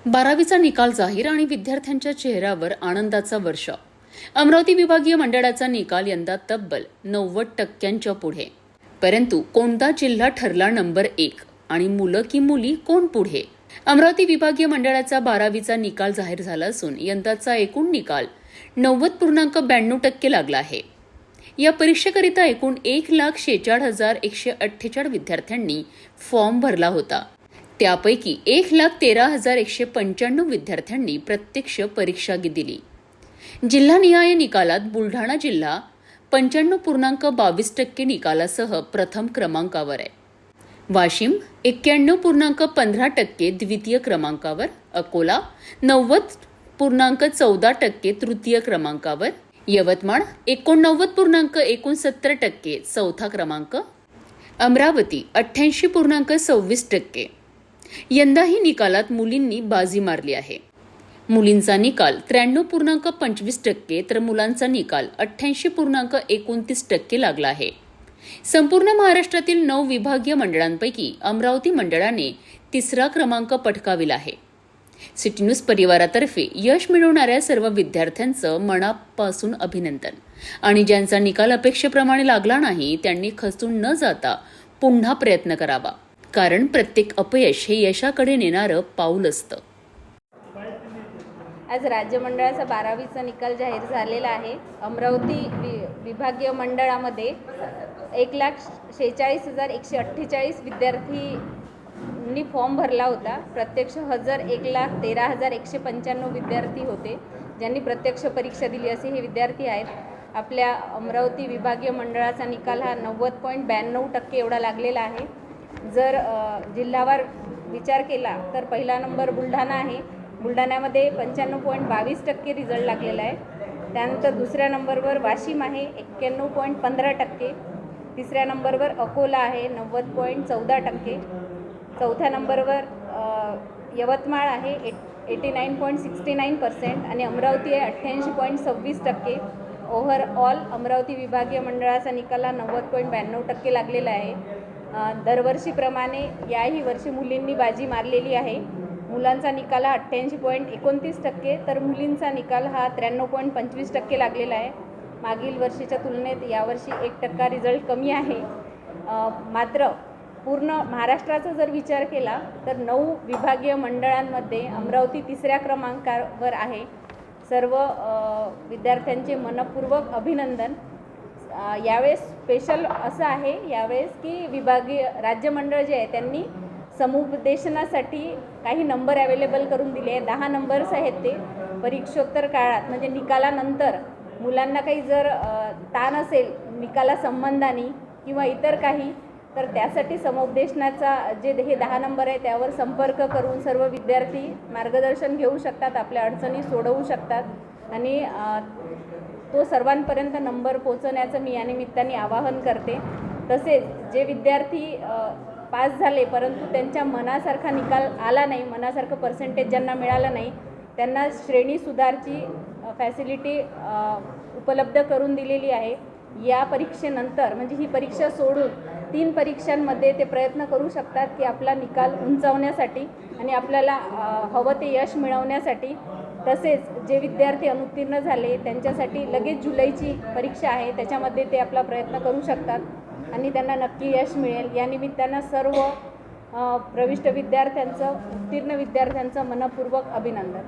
12वीचा निकाल जाहीर आणि विद्यार्थ्यांच्या चेहऱ्यावर आनंदाचा वर्षाव। अमरावती विभागीय मंडळाचा निकाल यंदा तब्बल 90% पुढे। परंतु कोणता जिल्हा ठरला नंबर 1 आणि मुलं की मुली कोण पुढे? अमरावती विभागीय मंडळाचा 12वीचा निकाल जाहीर झाला असून यंदाचा एकूण निकाल 90.92% लागला आहे। या परीक्षेकरिता एकूण 1,46,148 विद्यार्थ्यांनी फॉर्म भरला होता। त्यापैकी 1,13,195 विद्यार्थ्यांनी प्रत्यक्ष परीक्षा दिली। जिल्हानिहाय निकालात बुलढाणा जिल्हा 95.22% निकालासह प्रथम क्रमांकावर आहे। वाशिम 91.15% द्वितीय क्रमांकावर, अकोला 90.14% तृतीय क्रमांकावर, यवतमाळ 89.69% चौथा क्रमांक, अमरावती 88.26%। यंदाही निकालात मुलींनी बाजी मारली आहे। मुलींचा निकाल 93.25% तर मुलांचा निकाल 88.29% लागला आहे। संपूर्ण महाराष्ट्रातील 9 विभागीय मंडळांपैकी अमरावती मंडळाने 3रा क्रमांक पटकाविला आहे। सिटी न्यूज परिवारातर्फे यश मिळवणाऱ्या सर्व विद्यार्थ्यांचं मनापासून अभिनंदन आणि ज्यांचा निकाल अपेक्षेप्रमाणे लागला नाही त्यांनी खचून न जाता पुन्हा प्रयत्न करावा, कारण प्रत्येक अपयश हे यशाकडे नेणारं पाऊल असतं। आज राज्य मंडळाचा 12वीचा निकाल जाहीर झालेला आहे। अमरावती विभागीय मंडळामध्ये 1,46,148 विद्यार्थ्यांनी फॉर्म भरला होता। प्रत्यक्ष हजर 1,13,195 विद्यार्थी होते, ज्यांनी प्रत्यक्ष परीक्षा दिली असे हे विद्यार्थी आहेत। आपल्या अमरावती विभागीय मंडळाचा निकाल हा 90.92% एवढा लागलेला आहे। जर जिल्हावार विचार केला तर पहिला नंबर बुलढाणा आहे। बुलढाण्यामध्ये 95.22% रिझल्ट लागलेला आहे। त्यानंतर दुसऱ्या नंबरवर वाशिम आहे 91.15%, तिसऱ्या नंबरवर अकोला आहे 90.14%, चौथ्या नंबरवर यवतमाळ आहे 89.69% आणि अमरावती आहे 88.26%। ओव्हरऑल अमरावती विभागीय मंडळाचा निकाल 90.92% लागलेला आहे। दरवर्षीप्रमाणे याही वर्षी मुलींनी बाजी मारलेली आहे। मुलांचा निकाल हा 88.29% तर मुलींचा निकाल हा 93.25% लागलेला आहे। मागील वर्षीच्या तुलनेत यावर्षी 1% रिझल्ट कमी आहे। मात्र पूर्ण महाराष्ट्राचा जर विचार केला तर 9 विभागीय मंडळांमध्ये अमरावती 3ऱ्या क्रमांकावर आहे। सर्व विद्यार्थ्यांचे मनपूर्वक अभिनंदन। यावेळेस स्पेशल असं आहे यावेळेस की विभागीय राज्य मंडळ जे आहे त्यांनी समुपदेशनासाठी काही नंबर अवेलेबल करून दिले आहे। 10 नंबर्स आहेत ते परीक्षोत्तर काळात, म्हणजे निकालानंतर मुलांना काही जर ताण असेल निकाला संबंधाने किंवा इतर काही, तर त्यासाठी समुपदेशनाचा जे हे 10 नंबर आहे त्यावर संपर्क करून सर्व विद्यार्थी मार्गदर्शन घेऊ शकतात, आपल्या अडचणी सोडवू शकतात आणि तो सर्वांपर्यंत नंबर पोहोचवण्याचं मी या निमित्ताने आवाहन करते। तसेच जे विद्यार्थी पास झाले परंतु त्यांच्या मनासारखा निकाल आला नाही, मनासारखं पर्सेंटेज ज्यांना मिळालं नाही, त्यांना श्रेणी सुधारची फॅसिलिटी उपलब्ध करून दिलेली आहे। या परीक्षेनंतर म्हणजे ही परीक्षा सोडून 3 परीक्षांमध्ये ते प्रयत्न करू शकतात की आपला निकाल उंचावण्यासाठी आणि आपल्याला हवं ते यश मिळवण्यासाठी। तसेच जे विद्यार्थी अनुत्तीर्ण झाले त्यांच्यासाठी लगेच जुलैची परीक्षा आहे, त्याच्यामध्ये ते आपला प्रयत्न करू शकतात आणि त्यांना नक्की यश मिळेल। या निमित्तानं सर्व प्रविष्ट विद्यार्थ्यांचं, उत्तीर्ण विद्यार्थ्यांचं मनपूर्वक अभिनंदन।